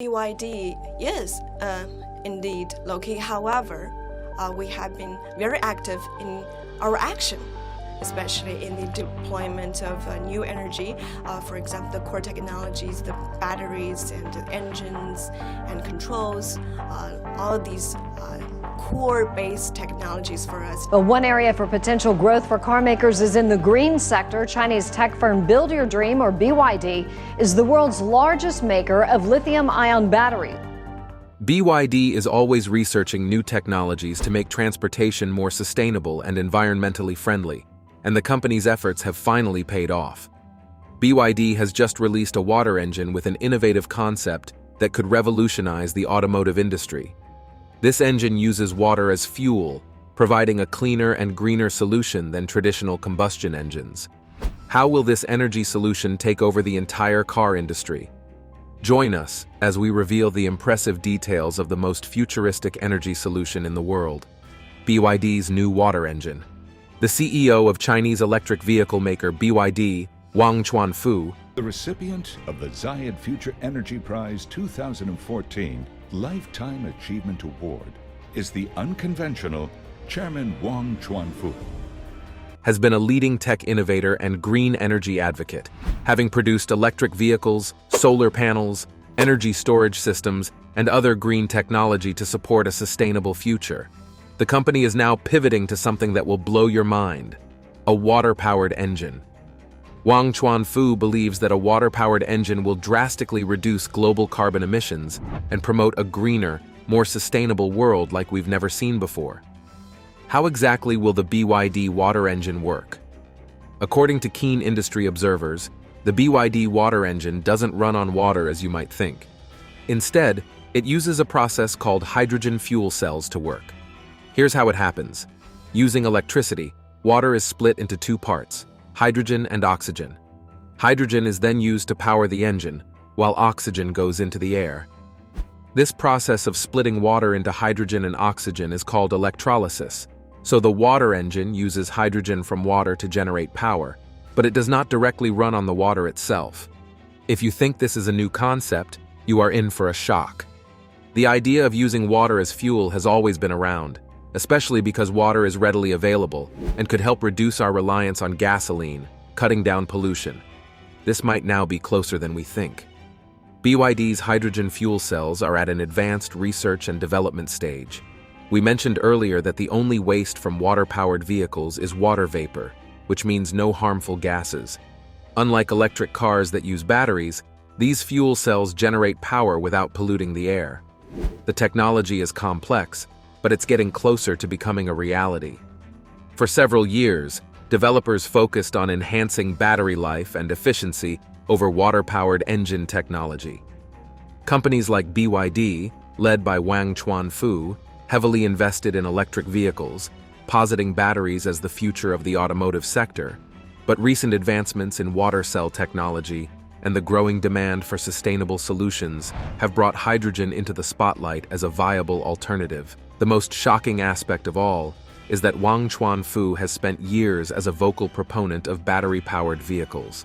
BYD is indeed low-key. However, we have been very active in our action, especially in the deployment of new energy. For example, the core technologies, the batteries and the engines and controls, all of these core-based technologies for us. But one area for potential growth for car makers is in the green sector. Chinese tech firm Build Your Dream, or BYD, is the world's largest maker of lithium-ion batteries. BYD is always researching new technologies to make transportation more sustainable and environmentally friendly, and the company's efforts have finally paid off. BYD has just released a water engine with an innovative concept that could revolutionize the automotive industry. This engine uses water as fuel, providing a cleaner and greener solution than traditional combustion engines. How will this energy solution take over the entire car industry? Join us as we reveal the impressive details of the most futuristic energy solution in the world, BYD's new water engine. The CEO of Chinese electric vehicle maker BYD, Wang Chuanfu, the recipient of the Zayed Future Energy Prize 2014 Lifetime Achievement Award, is the unconventional Chairman Wang Chuanfu. Has been a leading tech innovator and green energy advocate, having produced electric vehicles, solar panels, energy storage systems, and other green technology to support a sustainable future. The company is now pivoting to something that will blow your mind: a water-powered engine. Wang Chuanfu believes that a water-powered engine will drastically reduce global carbon emissions and promote a greener, more sustainable world like we've never seen before. How exactly will the BYD water engine work? According to keen industry observers, the BYD water engine doesn't run on water as you might think. Instead, it uses a process called hydrogen fuel cells to work. Here's how it happens. Using electricity, water is split into two parts: hydrogen and oxygen. Hydrogen is then used to power the engine, while oxygen goes into the air. This process of splitting water into hydrogen and oxygen is called electrolysis. So the water engine uses hydrogen from water to generate power, but it does not directly run on the water itself. If you think this is a new concept, you are in for a shock. The idea of using water as fuel has always been around, especially because water is readily available and could help reduce our reliance on gasoline, cutting down pollution. This might now be closer than we think. BYD's hydrogen fuel cells are at an advanced research and development stage. We mentioned earlier that the only waste from water-powered vehicles is water vapor, which means no harmful gases. Unlike electric cars that use batteries, these fuel cells generate power without polluting the air. The technology is complex, but it's getting closer to becoming a reality. For several years, developers focused on enhancing battery life and efficiency over water-powered engine technology. Companies like BYD, led by Wang Chuanfu, heavily invested in electric vehicles, positing batteries as the future of the automotive sector. But recent advancements in water cell technology and the growing demand for sustainable solutions have brought hydrogen into the spotlight as a viable alternative. The most shocking aspect of all is that Wang Chuanfu has spent years as a vocal proponent of battery-powered vehicles.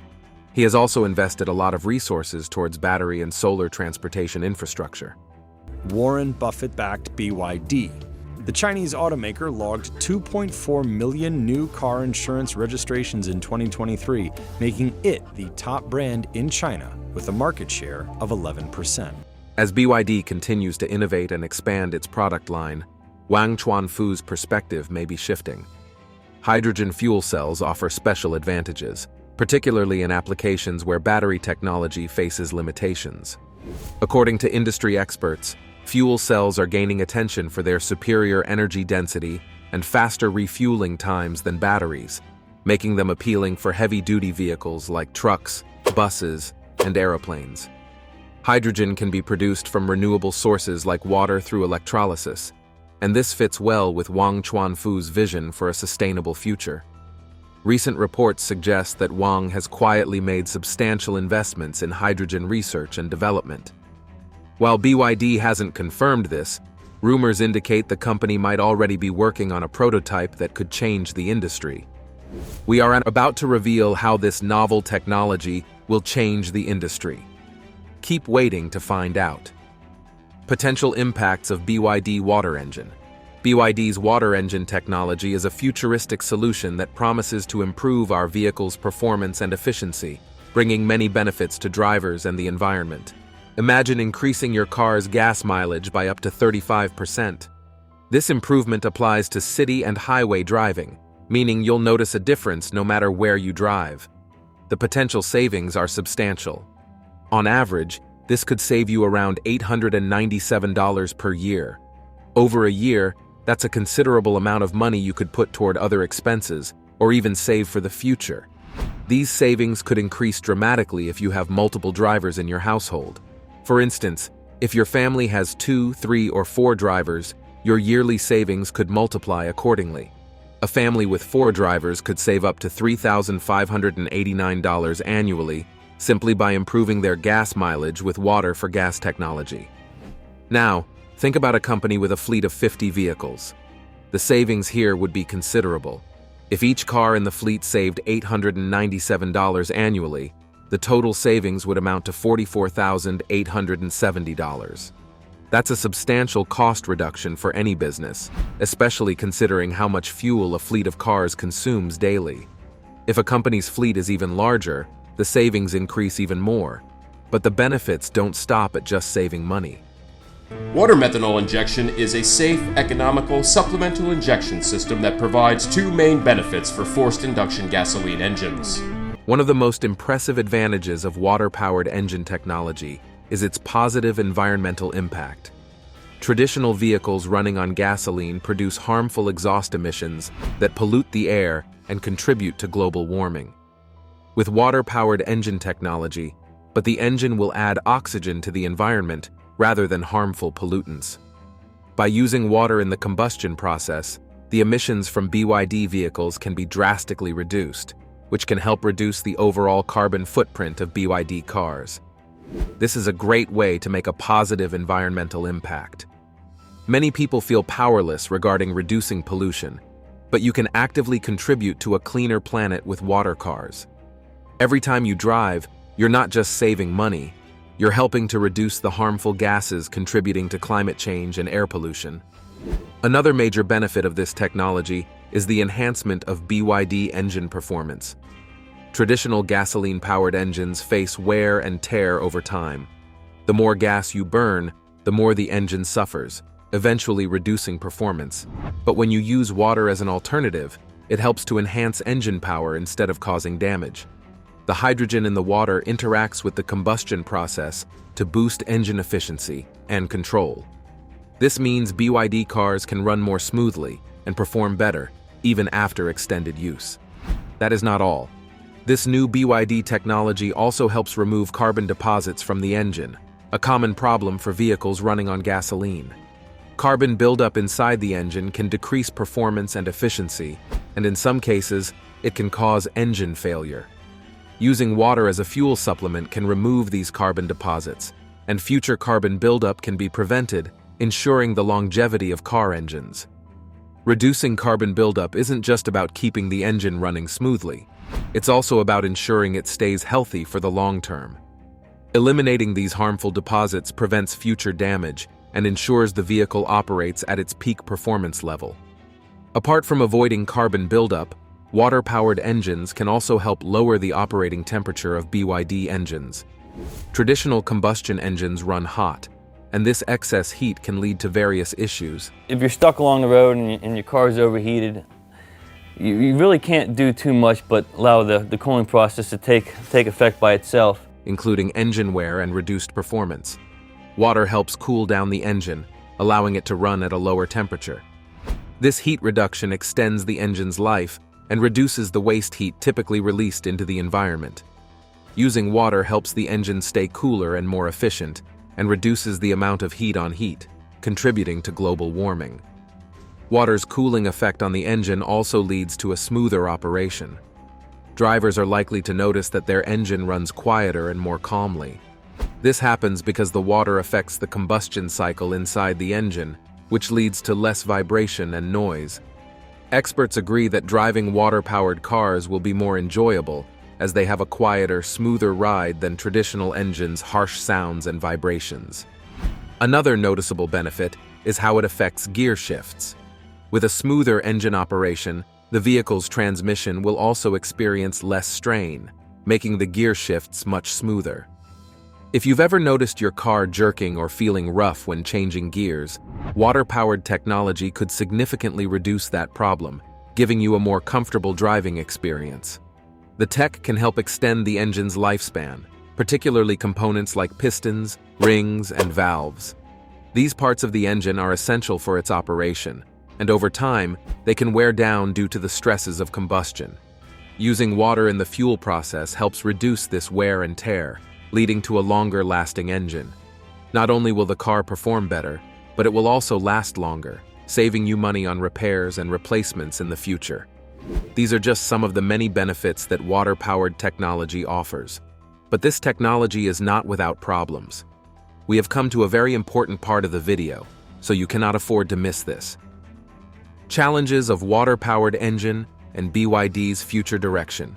He has also invested a lot of resources towards battery and solar transportation infrastructure. Warren Buffett-backed BYD. The Chinese automaker logged 2.4 million new car insurance registrations in 2023, making it the top brand in China with a market share of 11%. As BYD continues to innovate and expand its product line, Wang Chuanfu's perspective may be shifting. Hydrogen fuel cells offer special advantages, particularly in applications where battery technology faces limitations. According to industry experts, fuel cells are gaining attention for their superior energy density and faster refueling times than batteries, making them appealing for heavy-duty vehicles like trucks, buses, and aeroplanes. Hydrogen can be produced from renewable sources like water through electrolysis, and this fits well with Wang Chuanfu's vision for a sustainable future. Recent reports suggest that Wang has quietly made substantial investments in hydrogen research and development. While BYD hasn't confirmed this, rumors indicate the company might already be working on a prototype that could change the industry. We are about to reveal how this novel technology will change the industry. Keep waiting to find out. Potential impacts of BYD water engine. BYD's water engine technology is a futuristic solution that promises to improve our vehicle's performance and efficiency, bringing many benefits to drivers and the environment. Imagine increasing your car's gas mileage by up to 35%. This improvement applies to city and highway driving, meaning you'll notice a difference no matter where you drive. The potential savings are substantial. On average, this could save you around $897 per year. Over a year, that's a considerable amount of money you could put toward other expenses or even save for the future. These savings could increase dramatically if you have multiple drivers in your household. For instance, if your family has 2, 3, or 4 drivers, your yearly savings could multiply accordingly. A family with 4 drivers could save up to $3,589 annually simply by improving their gas mileage with water for gas technology. Now, think about a company with a fleet of 50 vehicles. The savings here would be considerable. If each car in the fleet saved $897 annually, the total savings would amount to $44,870. That's a substantial cost reduction for any business, especially considering how much fuel a fleet of cars consumes daily. If a company's fleet is even larger, the savings increase even more. But the benefits don't stop at just saving money. Water methanol injection is a safe, economical, supplemental injection system that provides 2 main benefits for forced induction gasoline engines. One of the most impressive advantages of water-powered engine technology is its positive environmental impact. Traditional vehicles running on gasoline produce harmful exhaust emissions that pollute the air and contribute to global warming. With water-powered engine technology, but the engine will add oxygen to the environment rather than harmful pollutants. By using water in the combustion process, the emissions from BYD vehicles can be drastically reduced, which can help reduce the overall carbon footprint of BYD cars. This is a great way to make a positive environmental impact. Many people feel powerless regarding reducing pollution, but you can actively contribute to a cleaner planet with water cars. Every time you drive, you're not just saving money, you're helping to reduce the harmful gases contributing to climate change and air pollution. Another major benefit of this technology is the enhancement of BYD engine performance. Traditional gasoline-powered engines face wear and tear over time. The more gas you burn, the more the engine suffers, eventually reducing performance. But when you use water as an alternative, it helps to enhance engine power instead of causing damage. The hydrogen in the water interacts with the combustion process to boost engine efficiency and control. This means BYD cars can run more smoothly and perform better, even after extended use. That is not all. This new BYD technology also helps remove carbon deposits from the engine, a common problem for vehicles running on gasoline. Carbon buildup inside the engine can decrease performance and efficiency, and in some cases, it can cause engine failure. Using water as a fuel supplement can remove these carbon deposits, and future carbon buildup can be prevented, ensuring the longevity of car engines. Reducing carbon buildup isn't just about keeping the engine running smoothly. It's also about ensuring it stays healthy for the long term. Eliminating these harmful deposits prevents future damage and ensures the vehicle operates at its peak performance level. Apart from avoiding carbon buildup, water-powered engines can also help lower the operating temperature of BYD engines. Traditional combustion engines run hot, and this excess heat can lead to various issues. If you're stuck along the road and your car's overheated, you really can't do too much but allow the cooling process to take effect by itself, including engine wear and reduced performance. Water helps cool down the engine, allowing it to run at a lower temperature. This heat reduction extends the engine's life and reduces the waste heat typically released into the environment. Using water helps the engine stay cooler and more efficient, and reduces the amount of heat on heat, contributing to global warming. Water's cooling effect on the engine also leads to a smoother operation. Drivers are likely to notice that their engine runs quieter and more calmly. This happens because the water affects the combustion cycle inside the engine, which leads to less vibration and noise. Experts agree that driving water-powered cars will be more enjoyable, as they have a quieter, smoother ride than traditional engines' harsh sounds and vibrations. Another noticeable benefit is how it affects gear shifts. With a smoother engine operation, the vehicle's transmission will also experience less strain, making the gear shifts much smoother. If you've ever noticed your car jerking or feeling rough when changing gears, water-powered technology could significantly reduce that problem, giving you a more comfortable driving experience. The tech can help extend the engine's lifespan, particularly components like pistons, rings, and valves. These parts of the engine are essential for its operation, and over time, they can wear down due to the stresses of combustion. Using water in the fuel process helps reduce this wear and tear, leading to a longer-lasting engine. Not only will the car perform better, but it will also last longer, saving you money on repairs and replacements in the future. These are just some of the many benefits that water-powered technology offers. But this technology is not without problems. We have come to a very important part of the video, so you cannot afford to miss this. Challenges of water-powered engine and BYD's future direction.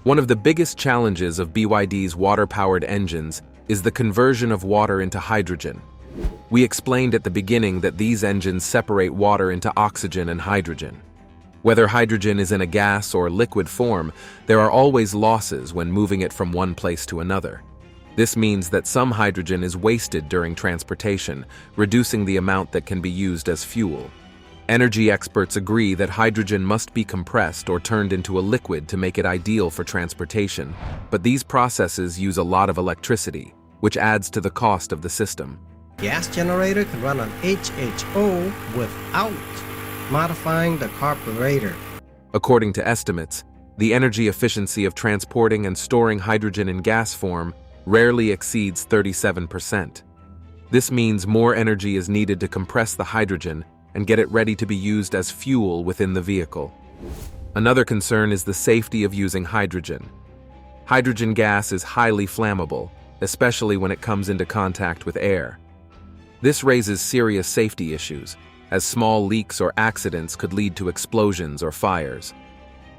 One of the biggest challenges of BYD's water-powered engines is the conversion of water into hydrogen. We explained at the beginning that these engines separate water into oxygen and hydrogen. Whether hydrogen is in a gas or liquid form, there are always losses when moving it from one place to another. This means that some hydrogen is wasted during transportation, reducing the amount that can be used as fuel. Energy experts agree that hydrogen must be compressed or turned into a liquid to make it ideal for transportation, but these processes use a lot of electricity, which adds to the cost of the system. Gas generator can run on HHO without modifying the carburetor. According to estimates, the energy efficiency of transporting and storing hydrogen in gas form rarely exceeds 37%. This means more energy is needed to compress the hydrogen and get it ready to be used as fuel within the vehicle. Another concern is the safety of using hydrogen. Hydrogen gas is highly flammable, especially when it comes into contact with air. This raises serious safety issues, as small leaks or accidents could lead to explosions or fires.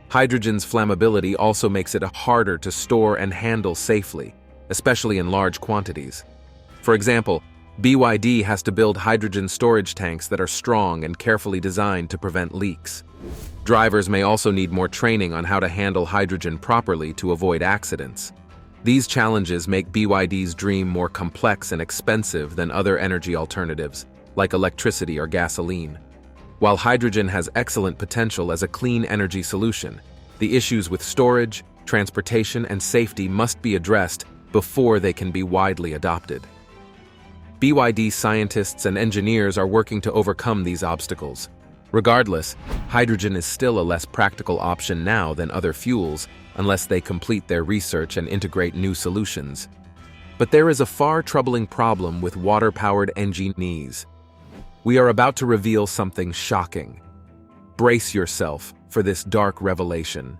Hydrogen's flammability also makes it harder to store and handle safely, especially in large quantities. For example, BYD has to build hydrogen storage tanks that are strong and carefully designed to prevent leaks. Drivers may also need more training on how to handle hydrogen properly to avoid accidents. These challenges make BYD's dream more complex and expensive than other energy alternatives, like electricity or gasoline. While hydrogen has excellent potential as a clean energy solution, the issues with storage, transportation, and safety must be addressed before they can be widely adopted. BYD scientists and engineers are working to overcome these obstacles. Regardless, hydrogen is still a less practical option now than other fuels unless they complete their research and integrate new solutions. But there is a far troubling problem with water-powered engines. We are about to reveal something shocking. Brace yourself for this dark revelation.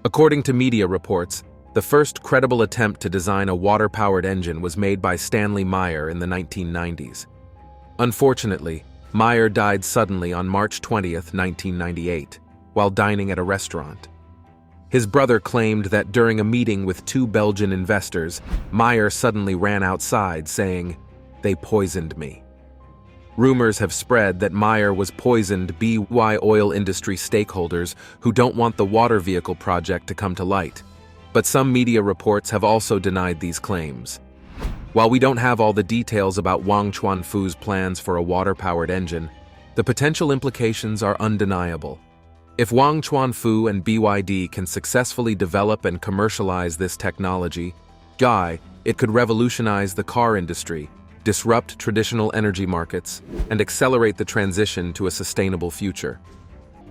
According to media reports, the first credible attempt to design a water-powered engine was made by Stanley Meyer in the 1990s. Unfortunately, Meyer died suddenly on March 20, 1998, while dining at a restaurant. His brother claimed that during a meeting with two Belgian investors, Meyer suddenly ran outside saying, "They poisoned me." Rumors have spread that Meyer was poisoned by oil industry stakeholders who don't want the water vehicle project to come to light. But some media reports have also denied these claims. While we don't have all the details about Wang Chuanfu's plans for a water-powered engine, the potential implications are undeniable. If Wang Chuanfu and BYD can successfully develop and commercialize this technology, it could revolutionize the car industry, disrupt traditional energy markets, and accelerate the transition to a sustainable future.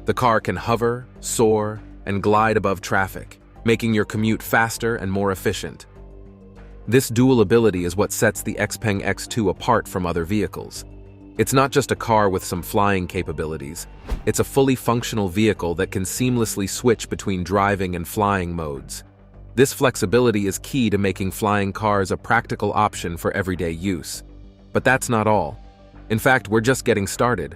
The car can hover, soar, and glide above traffic, making your commute faster and more efficient. This dual ability is what sets the Xpeng X2 apart from other vehicles. It's not just a car with some flying capabilities. It's a fully functional vehicle that can seamlessly switch between driving and flying modes. This flexibility is key to making flying cars a practical option for everyday use. But that's not all. In fact, we're just getting started.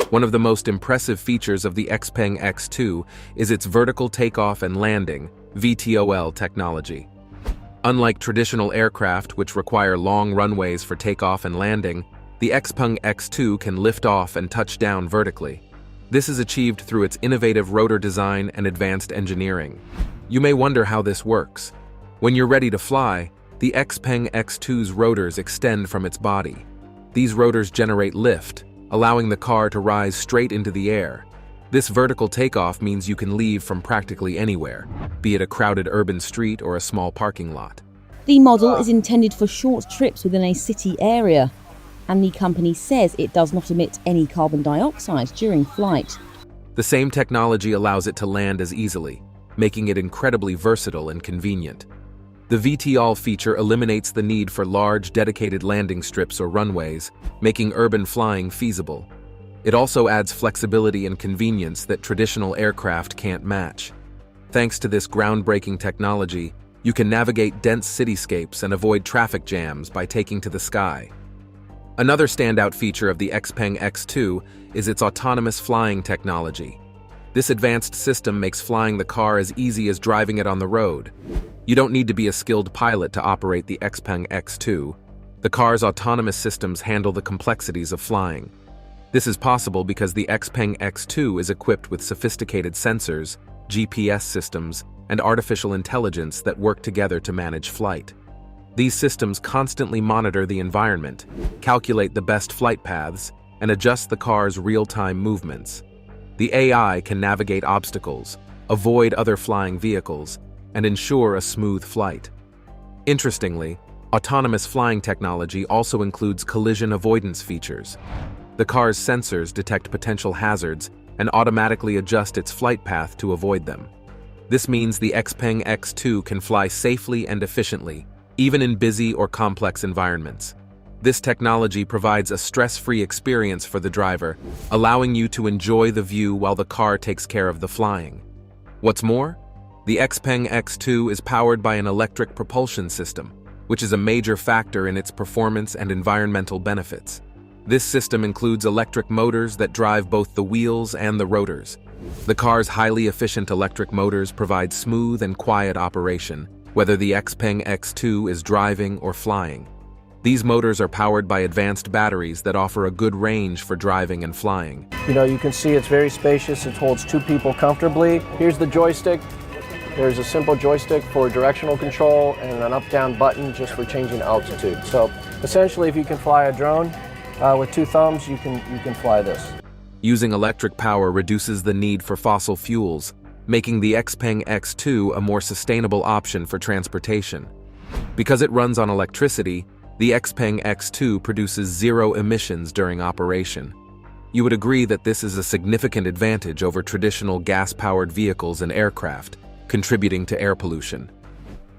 One of the most impressive features of the Xpeng X2 is its vertical takeoff and landing (VTOL) technology. Unlike traditional aircraft, which require long runways for takeoff and landing, the Xpeng X2 can lift off and touch down vertically. This is achieved through its innovative rotor design and advanced engineering. You may wonder how this works. When you're ready to fly, the Xpeng X2's rotors extend from its body. These rotors generate lift, allowing the car to rise straight into the air. This vertical takeoff means you can leave from practically anywhere, be it a crowded urban street or a small parking lot. The model is intended for short trips within a city area, and the company says it does not emit any carbon dioxide during flight. The same technology allows it to land as easily, making it incredibly versatile and convenient. The VTOL feature eliminates the need for large, dedicated landing strips or runways, making urban flying feasible. It also adds flexibility and convenience that traditional aircraft can't match. Thanks to this groundbreaking technology, you can navigate dense cityscapes and avoid traffic jams by taking to the sky. Another standout feature of the Xpeng X2 is its autonomous flying technology. This advanced system makes flying the car as easy as driving it on the road. You don't need to be a skilled pilot to operate the Xpeng X2. The car's autonomous systems handle the complexities of flying. This is possible because the Xpeng X2 is equipped with sophisticated sensors, GPS systems, and artificial intelligence that work together to manage flight. These systems constantly monitor the environment, calculate the best flight paths, and adjust the car's real-time movements. The AI can navigate obstacles, avoid other flying vehicles, and ensure a smooth flight. Interestingly, autonomous flying technology also includes collision avoidance features. The car's sensors detect potential hazards and automatically adjust its flight path to avoid them. This means the Xpeng X2 can fly safely and efficiently, even in busy or complex environments. This technology provides a stress-free experience for the driver, allowing you to enjoy the view while the car takes care of the flying. What's more, the Xpeng X2 is powered by an electric propulsion system, which is a major factor in its performance and environmental benefits. This system includes electric motors that drive both the wheels and the rotors. The car's highly efficient electric motors provide smooth and quiet operation, whether the Xpeng X2 is driving or flying. These motors are powered by advanced batteries that offer a good range for driving and flying. You can see it's very spacious. It holds 2 people comfortably. Here's the joystick. There's a simple joystick for directional control and an up-down button just for changing altitude. So essentially, if you can fly a drone with 2 thumbs, you can fly this. Using electric power reduces the need for fossil fuels, making the Xpeng X2 a more sustainable option for transportation. Because it runs on electricity, the Xpeng X2 produces 0 emissions during operation. You would agree that this is a significant advantage over traditional gas-powered vehicles and aircraft, contributing to air pollution.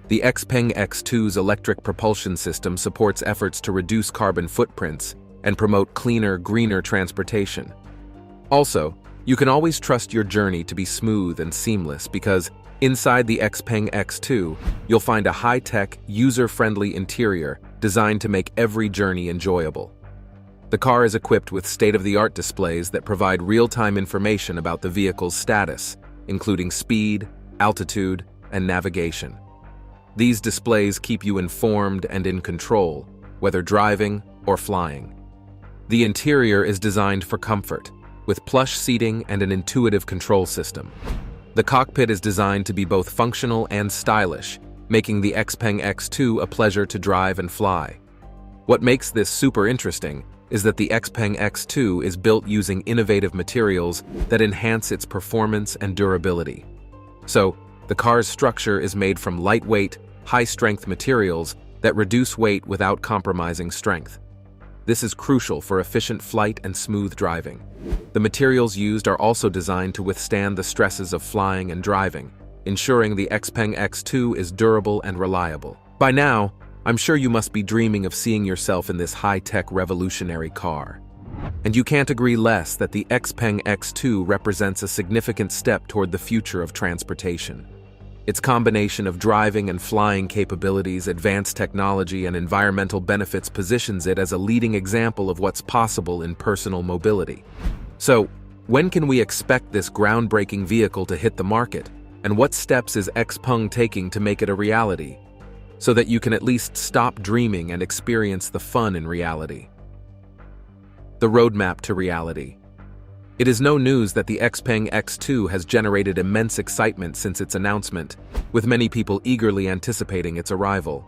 The Xpeng X2's electric propulsion system supports efforts to reduce carbon footprints and promote cleaner, greener transportation. Also, you can always trust your journey to be smooth and seamless because inside the Xpeng X2, you'll find a high-tech, user-friendly interior designed to make every journey enjoyable. The car is equipped with state-of-the-art displays that provide real-time information about the vehicle's status, including speed, altitude, and navigation. These displays keep you informed and in control, whether driving or flying. The interior is designed for comfort, with plush seating and an intuitive control system. The cockpit is designed to be both functional and stylish, making the Xpeng X2 a pleasure to drive and fly. What makes this super interesting is that the Xpeng X2 is built using innovative materials that enhance its performance and durability. So, the car's structure is made from lightweight, high-strength materials that reduce weight without compromising strength. This is crucial for efficient flight and smooth driving. The materials used are also designed to withstand the stresses of flying and driving, ensuring the Xpeng X2 is durable and reliable. By now, I'm sure you must be dreaming of seeing yourself in this high-tech revolutionary car. And you can't agree less that the Xpeng X2 represents a significant step toward the future of transportation. Its combination of driving and flying capabilities, advanced technology, and environmental benefits positions it as a leading example of what's possible in personal mobility. So, when can we expect this groundbreaking vehicle to hit the market? And what steps is Xpeng taking to make it a reality? so that you can at least stop dreaming and experience the fun in reality. The roadmap to reality. It is no news that the Xpeng X2 has generated immense excitement since its announcement, with many people eagerly anticipating its arrival.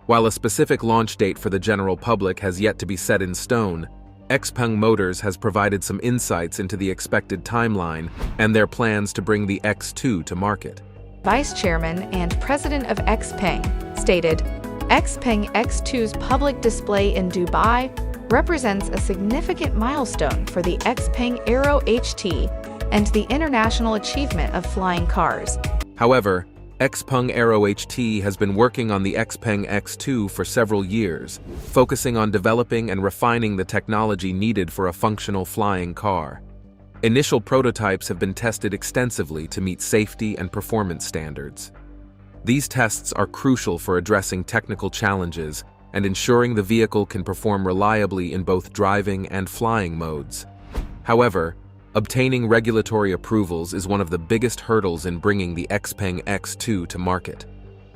While a specific launch date for the general public has yet to be set in stone, Xpeng Motors has provided some insights into the expected timeline and their plans to bring the X2 to market. Vice Chairman and President of Xpeng stated, Xpeng X2's public display in Dubai represents a significant milestone for the Xpeng Aero HT and the international achievement of flying cars. However, Xpeng Aero HT has been working on the Xpeng X2 for several years, focusing on developing and refining the technology needed for a functional flying car. Initial prototypes have been tested extensively to meet safety and performance standards. These tests are crucial for addressing technical challenges and ensuring the vehicle can perform reliably in both driving and flying modes. However, obtaining regulatory approvals is one of the biggest hurdles in bringing the Xpeng X2 to market.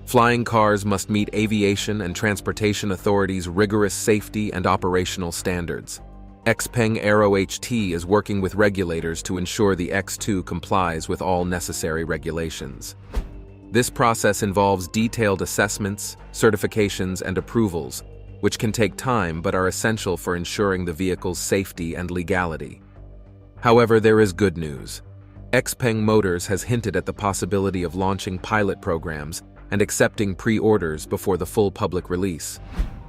Flying cars must meet aviation and transportation authorities' rigorous safety and operational standards. Xpeng Aero HT is working with regulators to ensure the X2 complies with all necessary regulations. This process involves detailed assessments, certifications, and approvals, which can take time but are essential for ensuring the vehicle's safety and legality. However, there is good news. Xpeng Motors has hinted at the possibility of launching pilot programs and accepting pre-orders before the full public release.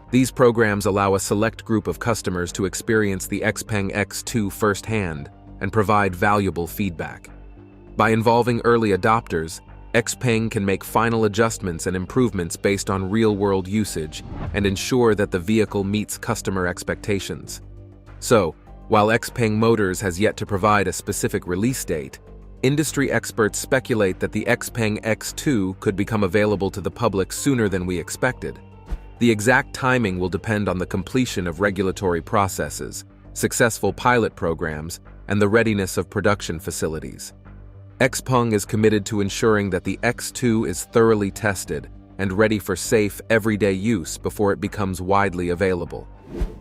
These programs allow a select group of customers to experience the Xpeng X2 firsthand and provide valuable feedback. By involving early adopters, Xpeng can make final adjustments and improvements based on real-world usage and ensure that the vehicle meets customer expectations. So, while Xpeng Motors has yet to provide a specific release date, industry experts speculate that the Xpeng X2 could become available to the public sooner than we expected. The exact timing will depend on the completion of regulatory processes, successful pilot programs, and the readiness of production facilities. Xpeng is committed to ensuring that the X2 is thoroughly tested and ready for safe, everyday use before it becomes widely available.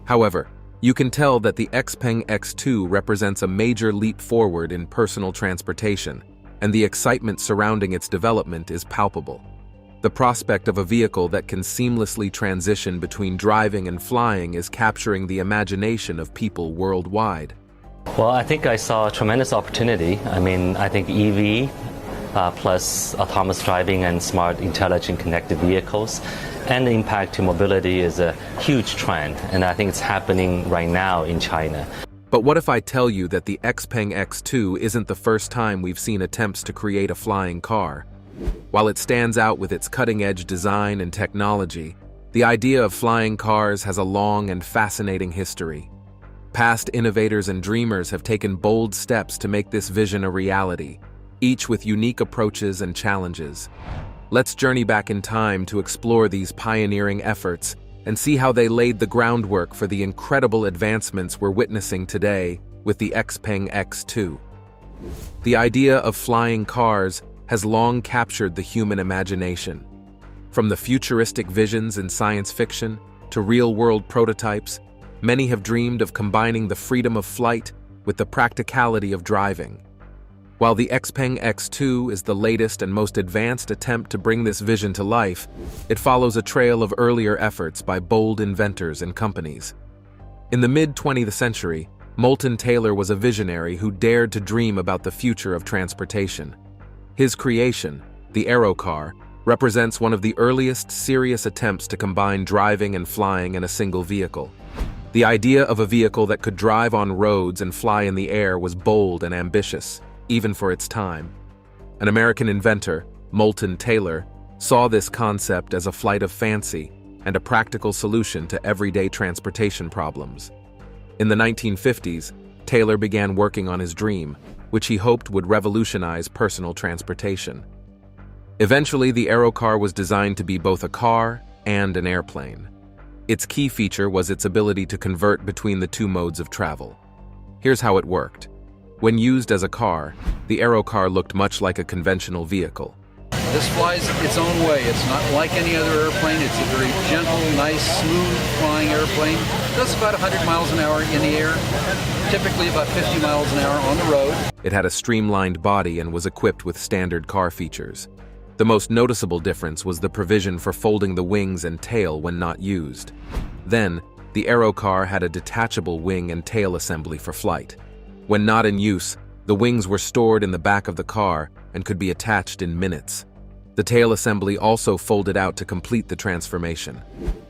However, you can tell that the Xpeng X2 represents a major leap forward in personal transportation, and the excitement surrounding its development is palpable. The prospect of a vehicle that can seamlessly transition between driving and flying is capturing the imagination of people worldwide. Well, I think I saw a tremendous opportunity. I think EV plus autonomous driving and smart, intelligent, connected vehicles and the impact to mobility is a huge trend, and I think it's happening right now in China. But what if I tell you that the Xpeng X2 isn't the first time we've seen attempts to create a flying car? While it stands out with its cutting-edge design and technology, the idea of flying cars has a long and fascinating history. Past innovators and dreamers have taken bold steps to make this vision a reality, each with unique approaches and challenges. Let's journey back in time to explore these pioneering efforts and see how they laid the groundwork for the incredible advancements we're witnessing today with the Xpeng X2. The idea of flying cars has long captured the human imagination. From the futuristic visions in science fiction to real-world prototypes, many have dreamed of combining the freedom of flight with the practicality of driving. While the Xpeng X2 is the latest and most advanced attempt to bring this vision to life, it follows a trail of earlier efforts by bold inventors and companies. In the mid-20th century, Moulton Taylor was a visionary who dared to dream about the future of transportation. His creation, the Aero car, represents one of the earliest serious attempts to combine driving and flying in a single vehicle. The idea of a vehicle that could drive on roads and fly in the air was bold and ambitious, even for its time. An American inventor, Moulton Taylor, saw this concept as a flight of fancy and a practical solution to everyday transportation problems. In the 1950s, Taylor began working on his dream, which he hoped would revolutionize personal transportation. Eventually, the Aero car was designed to be both a car and an airplane. Its key feature was its ability to convert between the two modes of travel. Here's how it worked. When used as a car, the Aero car looked much like a conventional vehicle. This flies its own way. It's not like any other airplane. It's a very gentle, nice, smooth flying airplane. It does about 100 miles an hour in the air, typically about 50 miles an hour on the road. It had a streamlined body and was equipped with standard car features. The most noticeable difference was the provision for folding the wings and tail when not used. Then, the Aero car had a detachable wing and tail assembly for flight. When not in use, the wings were stored in the back of the car and could be attached in minutes. The tail assembly also folded out to complete the transformation.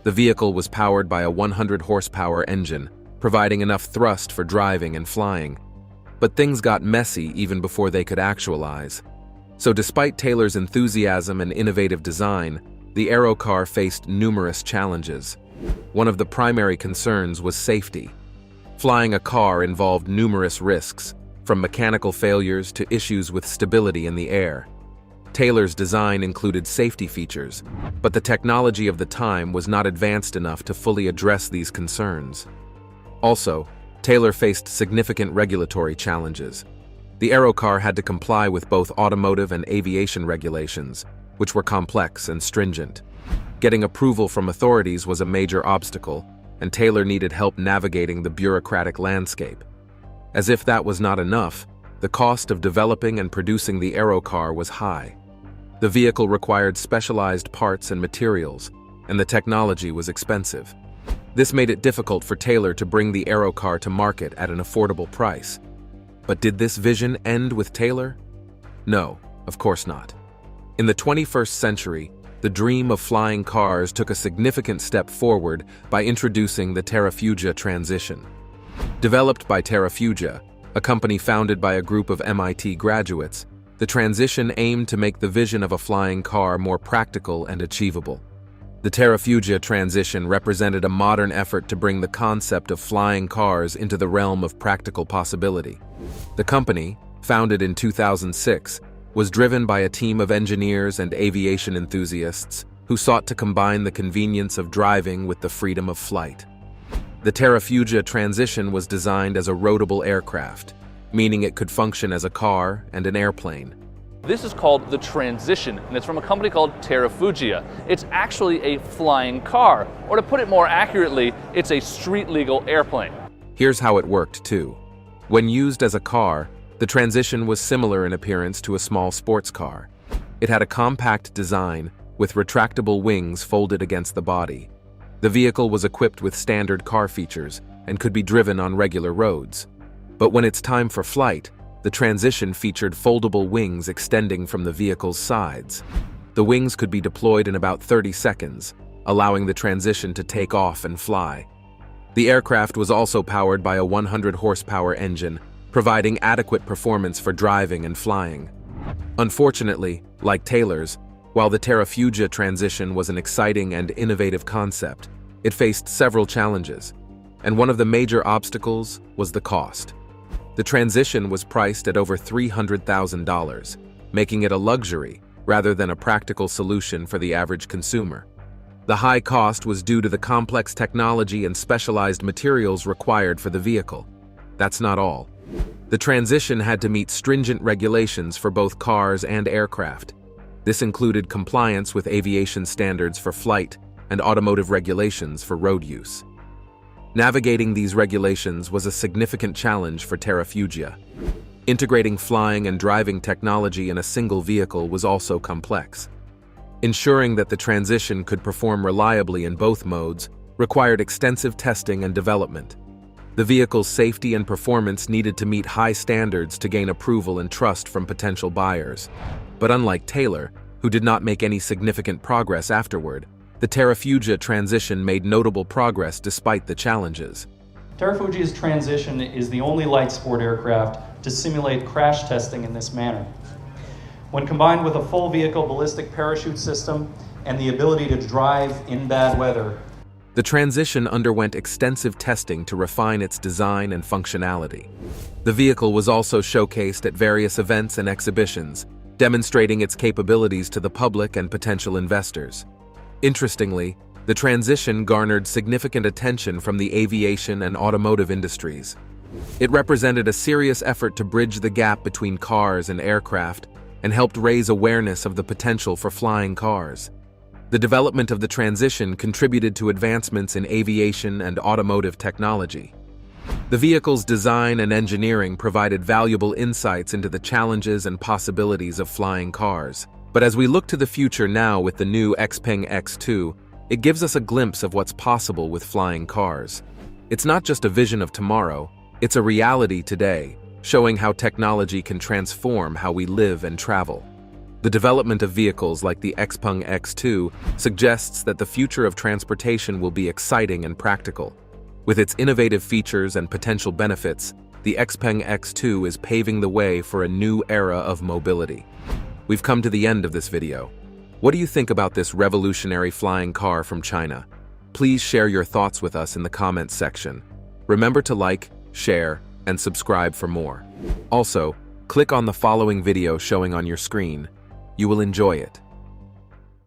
The vehicle was powered by a 100 horsepower engine, providing enough thrust for driving and flying. But things got messy even before they could actualize. So despite Taylor's enthusiasm and innovative design, the Aero car faced numerous challenges. One of the primary concerns was safety. Flying a car involved numerous risks, from mechanical failures to issues with stability in the air. Taylor's design included safety features, but the technology of the time was not advanced enough to fully address these concerns. Also, Taylor faced significant regulatory challenges. The Aero car had to comply with both automotive and aviation regulations, which were complex and stringent. Getting approval from authorities was a major obstacle, and Taylor needed help navigating the bureaucratic landscape. As if that was not enough, the cost of developing and producing the Aero car was high. The vehicle required specialized parts and materials, and the technology was expensive. This made it difficult for Taylor to bring the Aero car to market at an affordable price. But did this vision end with Taylor? No, of course not. In the 21st century, the dream of flying cars took a significant step forward by introducing the Terrafugia transition. Developed by Terrafugia, a company founded by a group of MIT graduates, the transition aimed to make the vision of a flying car more practical and achievable. The Terrafugia transition represented a modern effort to bring the concept of flying cars into the realm of practical possibility. The company, founded in 2006, was driven by a team of engineers and aviation enthusiasts who sought to combine the convenience of driving with the freedom of flight. The Terrafugia transition was designed as a roadable aircraft, meaning it could function as a car and an airplane. This is called the Transition, and it's from a company called Terrafugia. It's actually a flying car, or to put it more accurately, it's a street-legal airplane. Here's how it worked, too. When used as a car, the Transition was similar in appearance to a small sports car. It had a compact design, with retractable wings folded against the body. The vehicle was equipped with standard car features and could be driven on regular roads. But when it's time for flight, the Transition featured foldable wings extending from the vehicle's sides. The wings could be deployed in about 30 seconds, allowing the Transition to take off and fly. The aircraft was also powered by a 100 horsepower engine, providing adequate performance for driving and flying. Unfortunately, like Taylor's, while the Terrafugia Transition was an exciting and innovative concept, it faced several challenges, and one of the major obstacles was the cost. The Transition was priced at over $300,000, making it a luxury rather than a practical solution for the average consumer. The high cost was due to the complex technology and specialized materials required for the vehicle. That's not all. The Transition had to meet stringent regulations for both cars and aircraft. This included compliance with aviation standards for flight and automotive regulations for road use. Navigating these regulations was a significant challenge for Terrafugia. Integrating flying and driving technology in a single vehicle was also complex. Ensuring that the Transition could perform reliably in both modes required extensive testing and development. The vehicle's safety and performance needed to meet high standards to gain approval and trust from potential buyers. But unlike Taylor, who did not make any significant progress afterward, the Terrafugia Transition made notable progress despite the challenges. Terrafugia's Transition is the only light sport aircraft to simulate crash testing in this manner. When combined with a full vehicle ballistic parachute system and the ability to drive in bad weather, the Transition underwent extensive testing to refine its design and functionality. The vehicle was also showcased at various events and exhibitions, demonstrating its capabilities to the public and potential investors. Interestingly, the Transition garnered significant attention from the aviation and automotive industries. It represented a serious effort to bridge the gap between cars and aircraft and helped raise awareness of the potential for flying cars. The development of the transition contributed to advancements in aviation and automotive technology. The vehicle's design and engineering provided valuable insights into the challenges and possibilities of flying cars. But as we look to the future now with the new Xpeng X2, it gives us a glimpse of what's possible with flying cars. It's not just a vision of tomorrow, it's a reality today, showing how technology can transform how we live and travel. The development of vehicles like the Xpeng X2 suggests that the future of transportation will be exciting and practical. With its innovative features and potential benefits, the Xpeng X2 is paving the way for a new era of mobility. We've come to the end of this video. What do you think about this revolutionary flying car from China? Please share your thoughts with us in the comments section. Remember to like, share, and subscribe for more. Also, click on the following video showing on your screen. You will enjoy it.